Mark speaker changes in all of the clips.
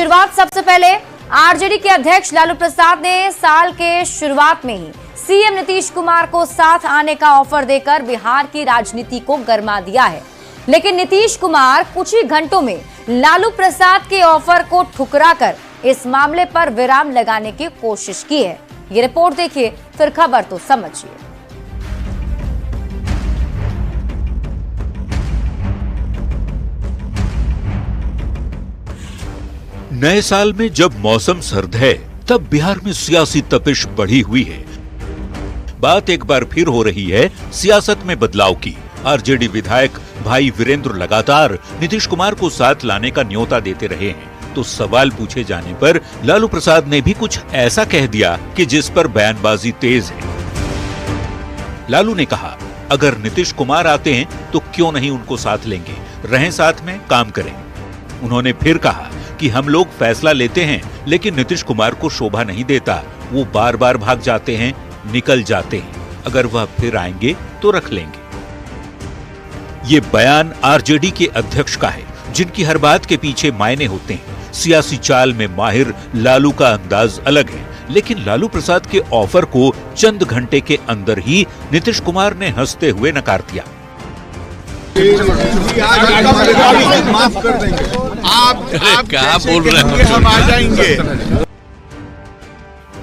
Speaker 1: शुरुआत सबसे पहले आरजेडी के अध्यक्ष लालू प्रसाद ने साल के शुरुआत में ही सीएम नीतीश कुमार को साथ आने का ऑफर देकर बिहार की राजनीति को गरमा दिया है। लेकिन नीतीश कुमार कुछ ही घंटों में लालू प्रसाद के ऑफर को ठुकराकर इस मामले पर विराम लगाने की कोशिश की है। ये रिपोर्ट देखिए, फिर खबर तो समझिए।
Speaker 2: नए साल में जब मौसम सर्द है, तब बिहार में सियासी तपिश बढ़ी हुई है। बात एक बार फिर हो रही है सियासत में बदलाव की। आरजेडी विधायक भाई वीरेंद्र लगातार नीतीश कुमार को साथ लाने का न्योता देते रहे हैं, तो सवाल पूछे जाने पर लालू प्रसाद ने भी कुछ ऐसा कह दिया कि जिस पर बयानबाजी तेज है। लालू ने कहा, अगर नीतीश कुमार आते हैं तो क्यों नहीं उनको साथ लेंगे, रहें साथ में, काम करें। उन्होंने फिर कहा कि हम लोग फैसला लेते हैं, लेकिन नीतीश कुमार को शोभा नहीं देता, वो बार बार भाग जाते हैं, निकल जाते हैं। अगर वह फिर आएंगे तो रख लेंगे। ये बयान आरजेडी के अध्यक्ष का है, जिनकी हर बात के पीछे मायने होते हैं। सियासी चाल में माहिर लालू का अंदाज अलग है, लेकिन लालू प्रसाद के ऑफर को चंद घंटे के अंदर ही नीतीश कुमार ने हंसते हुए नकार दिया।
Speaker 3: माफ कर देंगे, आप क्या बोल रहे हैं, हम आ जाएंगे।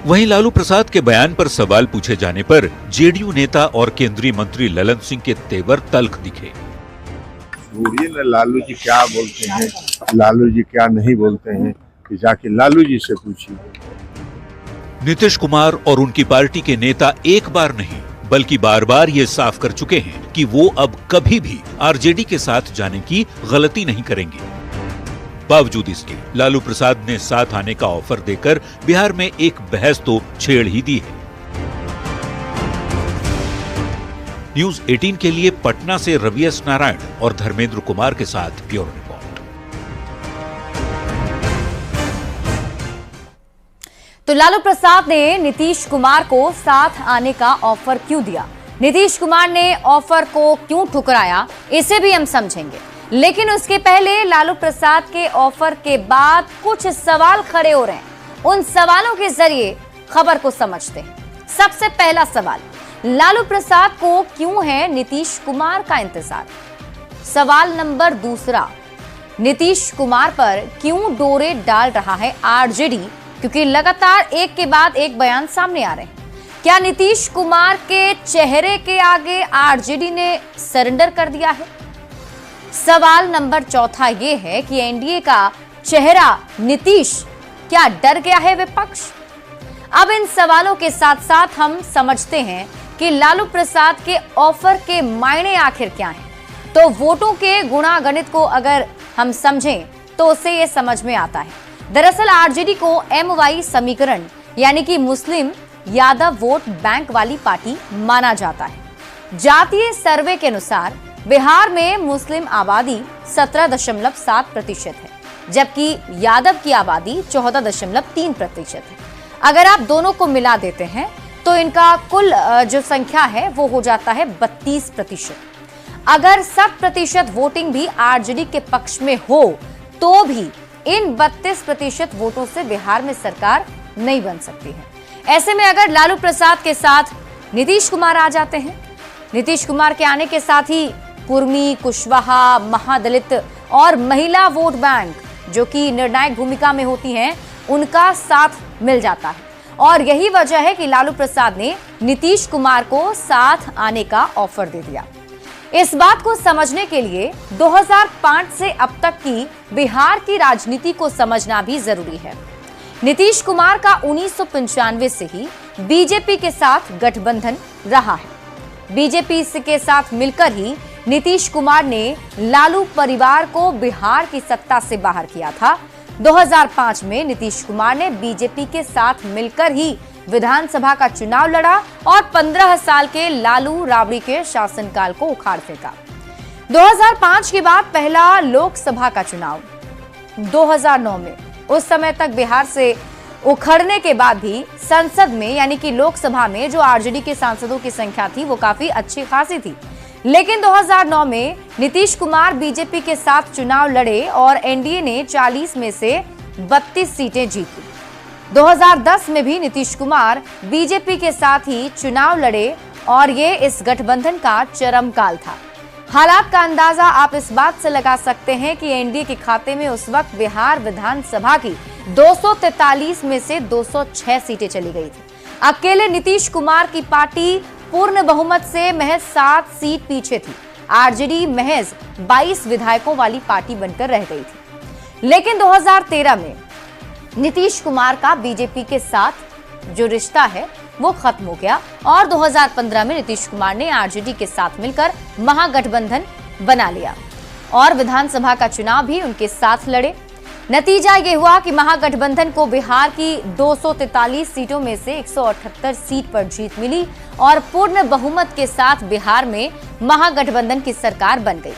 Speaker 2: वहीं लालू प्रसाद के बयान पर सवाल पूछे जाने पर जेडीयू नेता और केंद्रीय मंत्री ललन सिंह के तेवर तल्ख दिखे।
Speaker 3: बोलिए ना, लालू जी क्या बोलते हैं, लालू जी क्या नहीं बोलते हैं, कि जाके लालू जी से पूछिए।
Speaker 2: नीतीश कुमार और उनकी पार्टी के नेता एक बार नहीं बल्कि बार बार ये साफ कर चुके हैं कि वो अब कभी भी आरजेडी के साथ जाने की गलती नहीं करेंगे। बावजूद इसके लालू प्रसाद ने साथ आने का ऑफर देकर बिहार में एक बहस तो छेड़ ही दी है। न्यूज 18 के लिए पटना से रवि एस नारायण और धर्मेंद्र कुमार के साथ ब्यूरो रिपोर्ट।
Speaker 1: तो लालू प्रसाद ने नीतीश कुमार को साथ आने का ऑफर क्यों दिया, नीतीश कुमार ने ऑफर को क्यों ठुकराया, इसे भी हम समझेंगे। लेकिन उसके पहले लालू प्रसाद के ऑफर के बाद कुछ सवाल खड़े हो रहे हैं। उन सवालों के जरिए खबर को समझते हैं। सबसे पहला सवाल, लालू प्रसाद को क्यों है नीतीश कुमार का इंतजार। सवाल नंबर दूसरा, नीतीश कुमार पर क्यों डोरे डाल रहा है आरजेडी, क्योंकि लगातार एक के बाद एक बयान सामने आ रहे हैं। क्या नीतीश कुमार के चेहरे के आगे आरजेडी ने सरेंडर कर दिया है। सवाल नंबर चौथा यह है कि एनडीए का चेहरा नीतीश, क्या डर गया है विपक्ष। अब इन सवालों के साथ साथ हम समझते हैं कि लालू प्रसाद के ऑफर के मायने आखिर क्या हैं। तो वोटों के गुणागणित को अगर हम समझें तो उससे यह समझ में आता है। दरअसल आरजेडी को MY समीकरण यानी कि मुस्लिम यादव वोट बैंक वाली पार्टी माना जाता है। जातीय सर्वे के अनुसार बिहार में मुस्लिम आबादी 17.7% है, जबकि यादव की आबादी 14.3% है। अगर आप दोनों को मिला देते हैं तो इनका कुल जो संख्या है वो हो जाता है 32%। अगर 60% वोटिंग भी आरजेडी के पक्ष में हो तो भी इन 32% वोटों से बिहार में सरकार नहीं बन सकती है। ऐसे में अगर लालू प्रसाद के साथ नीतीश कुमार आ जाते हैं, नीतीश कुमार के आने के साथ ही कुर्मी, कुशवाहा, महादलित और महिला वोट बैंक जो कि निर्णायक भूमिका में होती हैं, उनका साथ मिल जाता है। और यही वजह है कि लालू प्रसाद ने नीतीश कुमार को साथ आने का ऑफर दे दिया। इस बात को समझने के लिए 2005 से अब तक की बिहार की राजनीति को समझना भी जरूरी है। नीतीश कुमार का 1995 से ही बीजेपी के साथ गठबंधन रहा है। बीजेपी के साथ मिलकर ही नीतीश कुमार ने लालू परिवार को बिहार की सत्ता से बाहर किया था। 2005 में नीतीश कुमार ने बीजेपी के साथ मिलकर ही विधानसभा का चुनाव लड़ा और 15 साल के लालू राबड़ी के शासनकाल को उखाड़ फेंका। 2005 के बाद पहला लोकसभा का चुनाव 2009 में, उस समय तक बिहार से उखड़ने के बाद भी संसद में यानी कि लोकसभा में जो आरजेडी के सांसदों की संख्या थी वो काफी अच्छी खासी थी। लेकिन 2009 में नीतीश कुमार बीजेपी के साथ चुनाव लड़े और एनडीए ने 40 में से 32 सीटें जीती। 2010 में भी नीतीश कुमार बीजेपी के साथ ही चुनाव लड़े और ये इस गठबंधन का चरम काल था। हालात का अंदाजा आप इस बात से लगा सकते हैं कि एनडीए के खाते में उस वक्त बिहार विधानसभा की 243 में से 206 सीटें चली गई थी। अकेले नीतीश कुमार की पार्टी पूर्ण बहुमत से महज 7 सीट पीछे थी। आरजेडी महज 22 विधायकों वाली पार्टी बनकर रह गई थी। लेकिन 2013 में नीतीश कुमार का बीजेपी के साथ जो रिश्ता है वो खत्म हो गया और 2015 में नीतीश कुमार ने आरजेडी के साथ मिलकर महागठबंधन बना लिया और विधानसभा का चुनाव भी उनके साथ लड़े। नतीजा ये हुआ कि महागठबंधन को बिहार की 243 सीटों में से 178 सीट पर जीत मिली और पूर्ण बहुमत के साथ बिहार में महागठबंधन की सरकार बन गई।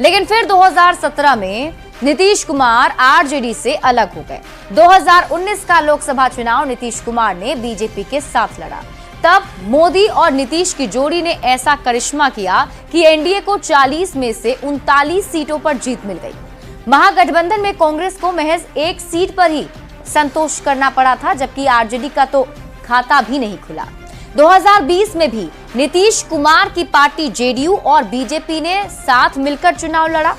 Speaker 1: लेकिन फिर 2017 में नीतीश कुमार आरजेडी से अलग हो गए। 2019 का लोकसभा चुनाव नीतीश कुमार ने बीजेपी के साथ लड़ा। तब मोदी और नीतीश की जोड़ी ने ऐसा करिश्मा किया कि एनडीए को 40 में से 39 सीटों पर जीत मिल गई। महागठबंधन में कांग्रेस को महज 1 सीट पर ही संतोष करना पड़ा था, जबकि आरजेडी का तो खाता भी नहीं खुला। 2020 में भी नीतीश कुमार की पार्टी जेडीयू और बीजेपी ने साथ मिलकर चुनाव लड़ा।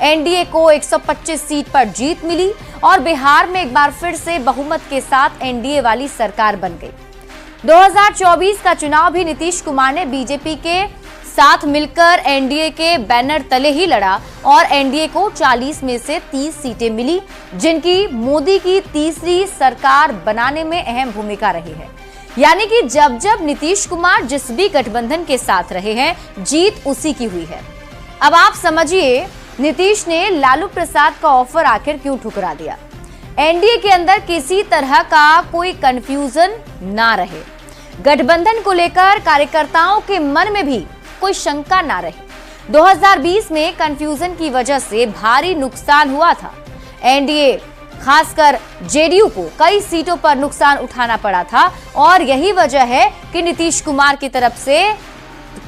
Speaker 1: एनडीए को 125 सीट पर जीत मिली और बिहार में एक बार फिर से बहुमत के साथ एनडीए वाली सरकार बन गई। 2024 का चुनाव भी नीतीश कुमार ने बीजेपी के साथ मिलकर एनडीए के बैनर तले ही लड़ा और एनडीए को 40 में से 30 सीटें मिली, जिनकी मोदी की तीसरी सरकार बनाने में अहम भूमिका रही है। यानी कि जब जब नीतीश कुमार जिस भी गठबंधन के साथ रहे हैं, जीत उसी की हुई है। अब आप समझिए नीतीश ने लालू प्रसाद का ऑफर आखिर क्यों ठुकरा दिया। एनडीए के अंदर किसी तरह का कोई कंफ्यूजन ना रहे, गठबंधन को लेकर कार्यकर्ताओं के मन में भी कोई शंका ना रहे। 2020 में कंफ्यूजन की वजह से भारी नुकसान हुआ था। एनडीए खासकर जेडीयू को कई सीटों पर नुकसान उठाना पड़ा था और यही वजह है कि नीतीश कुमार की तरफ से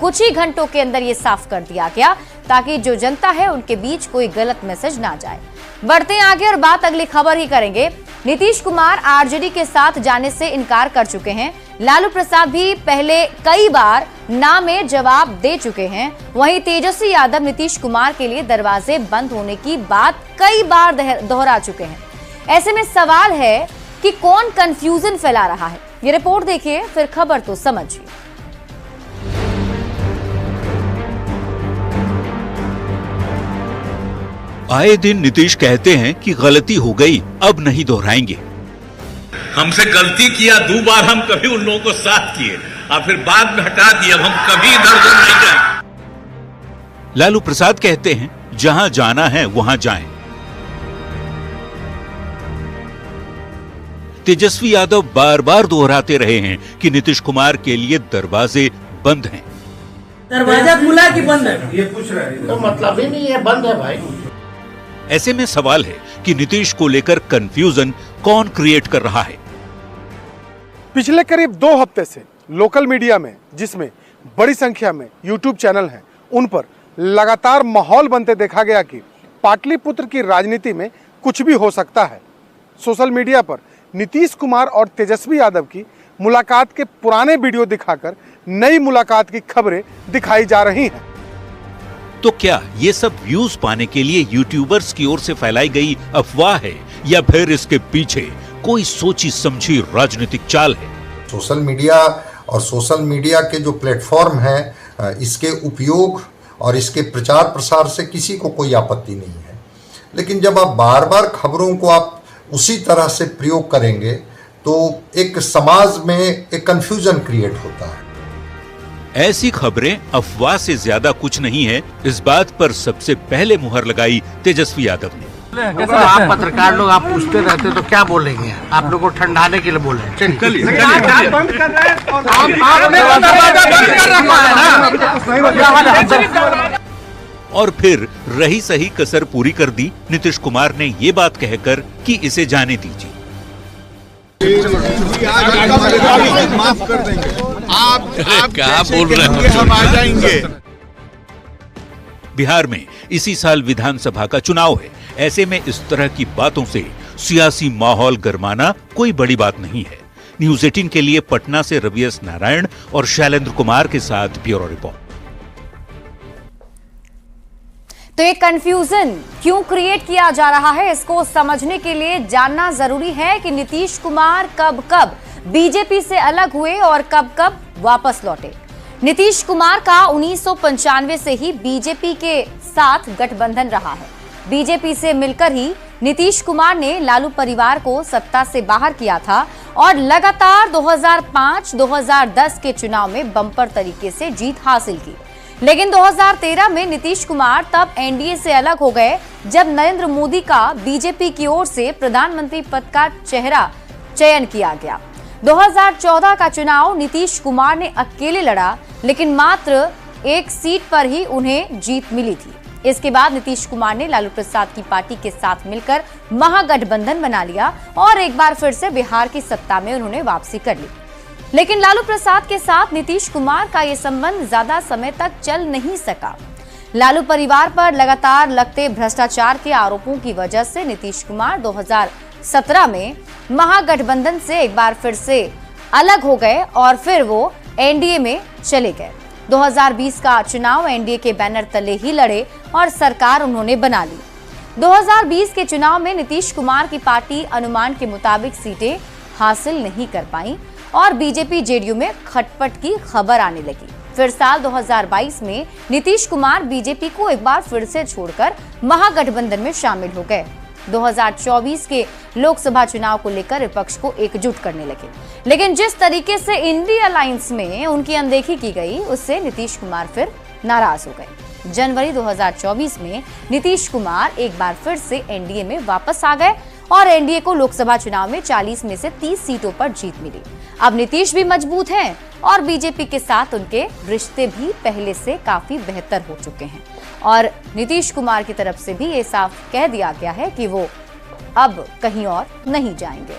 Speaker 1: कुछ ही घंटों के अंदर ये साफ कर दिया गया ताकि जो जनता है उनके बीच कोई गलत मैसेज ना जाए। बढ़ते हैं आगे और बात अगली खबर ही करेंगे। नीतीश कुमार आरजेडी के साथ जाने से इनकार कर चुके हैं। लालू प्रसाद भी पहले कई बार ना में जवाब दे चुके हैं। वहीं तेजस्वी यादव नीतीश कुमार के लिए दरवाजे बंद होने की बात कई बार दोहरा चुके हैं। ऐसे में सवाल है कि कौन कंफ्यूजन फैला रहा है। ये रिपोर्ट देखिए, फिर खबर तो समझिए।
Speaker 2: आए दिन नीतीश कहते हैं कि गलती हो गई, अब नहीं दोहराएंगे।
Speaker 4: हमसे गलती किया 2 बार, हम कभी उन लोगों को साथ किए और फिर बाद में हटा दिए, अब हम कभी इधर उधर नहीं जाएंगे।
Speaker 2: लालू प्रसाद कहते हैं जहां जाना है वहां जाएं। तेजस्वी यादव बार बार दोहराते रहे हैं कि नीतीश कुमार के लिए दरवाजे बंद हैं।
Speaker 5: दरवाजा खुला कि बंद है?
Speaker 6: ये पूछ रहे हैं तो मतलब ही नहीं है, बंद है भाई।
Speaker 2: ऐसे में सवाल है कि नीतीश को लेकर कंफ्यूजन कौन क्रिएट कर रहा है।
Speaker 7: पिछले करीब 2 हफ्ते से लोकल मीडिया में, जिसमें बड़ी संख्या में यूट्यूब चैनल हैं, उन पर लगातार माहौल बनते देखा गया कि पाटलिपुत्र की राजनीति में कुछ भी हो सकता है। सोशल मीडिया पर नीतीश कुमार और तेजस्वी यादव की मुलाकात के पुराने वीडियो दिखाकर नई मुलाकात की खबरें दिखाई जा रही हैं।
Speaker 2: तो क्या ये सब व्यूज पाने के लिए यूट्यूबर्स की ओर से फैलाई गई अफवाह है या फिर इसके पीछे कोई सोची समझी राजनीतिक चाल है?
Speaker 8: सोशल मीडिया और सोशल मीडिया के जो प्लेटफॉर्म हैं, इसके उपयोग और इसके प्रचार प्रसार से किसी को कोई आपत्ति नहीं है, लेकिन जब आप बार बार खबरों को आप उसी तरह से प्रयोग करेंगे तो एक समाज में एक कंफ्यूजन क्रिएट होता है।
Speaker 2: ऐसी खबरें अफवाह से ज्यादा कुछ नहीं है, इस बात पर सबसे पहले मुहर लगाई तेजस्वी यादव ने।
Speaker 6: आप पत्रकार लोग आप पूछते रहते तो क्या बोलेंगे? आप लोग को ठंडाने के लिए बोले।
Speaker 2: और फिर रही सही कसर पूरी कर दी नीतीश कुमार ने ये बात कहकर कि इसे जाने दीजिए।
Speaker 3: माफ कर देंगे, आप
Speaker 4: क्या बोल रहे हैं?
Speaker 3: हम आ जाएंगे।
Speaker 2: बिहार में इसी साल विधानसभा का चुनाव है। ऐसे में इस तरह की बातों से सियासी माहौल गरमाना कोई बड़ी बात नहीं है। न्यूज 18 के लिए पटना से रवि एस नारायण और शैलेंद्र कुमार के साथ ब्यूरो रिपोर्ट।
Speaker 1: तो ये कंफ्यूजन क्यों क्रिएट किया जा रहा है, इसको समझने के लिए जानना जरूरी है कि नीतीश कुमार कब कब बीजेपी से अलग हुए और कब कब वापस लौटे। नीतीश कुमार का 1995 से ही बीजेपी के साथ गठबंधन रहा है। बीजेपी से मिलकर ही नीतीश कुमार ने लालू परिवार को सत्ता से बाहर किया था और लगातार 2005-2010 के चुनाव में बम्पर तरीके से जीत हासिल की। लेकिन 2013 में नीतीश कुमार तब एनडीए से अलग हो गए जब नरेंद्र मोदी का बीजेपी की ओर से प्रधानमंत्री पद का चयन किया गया। 2014 का चुनाव नीतीश कुमार ने अकेले लड़ा, लेकिन मात्र एक सीट पर ही उन्हें जीत मिली थी। इसके बाद नीतीश कुमार ने लालू प्रसाद की पार्टी के साथ मिलकर महागठबंधन बना लिया और एक बार फिर से बिहार की सत्ता में उन्होंने वापसी कर ली। लेकिन लालू प्रसाद के साथ नीतीश कुमार का यह संबंध ज्यादा समय तक चल नहीं सका। लालू परिवार पर लगातार लगते भ्रष्टाचार के आरोपों की वजह से नीतीश कुमार 2017 में महागठबंधन से एक बार फिर से अलग हो गए और फिर वो एनडीए में चले गए। 2020 का चुनाव एनडीए के बैनर तले ही लड़े और सरकार उन्होंने बना ली। 2020 के चुनाव में नीतीश कुमार की पार्टी अनुमान के मुताबिक सीटें हासिल नहीं कर पाई और बीजेपी जेडीयू में खटपट की खबर आने लगी। फिर साल 2022 में नीतीश कुमार बीजेपी को एक बार फिर से छोड़कर महागठबंधन में शामिल हो गए। 2024 के लोकसभा चुनाव को लेकर विपक्ष को एकजुट करने लगे, लेकिन जिस तरीके से इंडिया अलायंस में उनकी अनदेखी की गई उससे नीतीश कुमार फिर नाराज हो गए। जनवरी 2024 में नीतीश कुमार एक बार फिर से एनडीए में वापस आ गए और एनडीए को लोकसभा चुनाव में 40 में से 30 सीटों पर जीत मिली। अब नीतीश भी मजबूत हैं और बीजेपी के साथ उनके रिश्ते भी पहले से काफी बेहतर हो चुके हैं और नीतीश कुमार की तरफ से भी ये साफ कह दिया गया है कि वो अब कहीं और नहीं जाएंगे।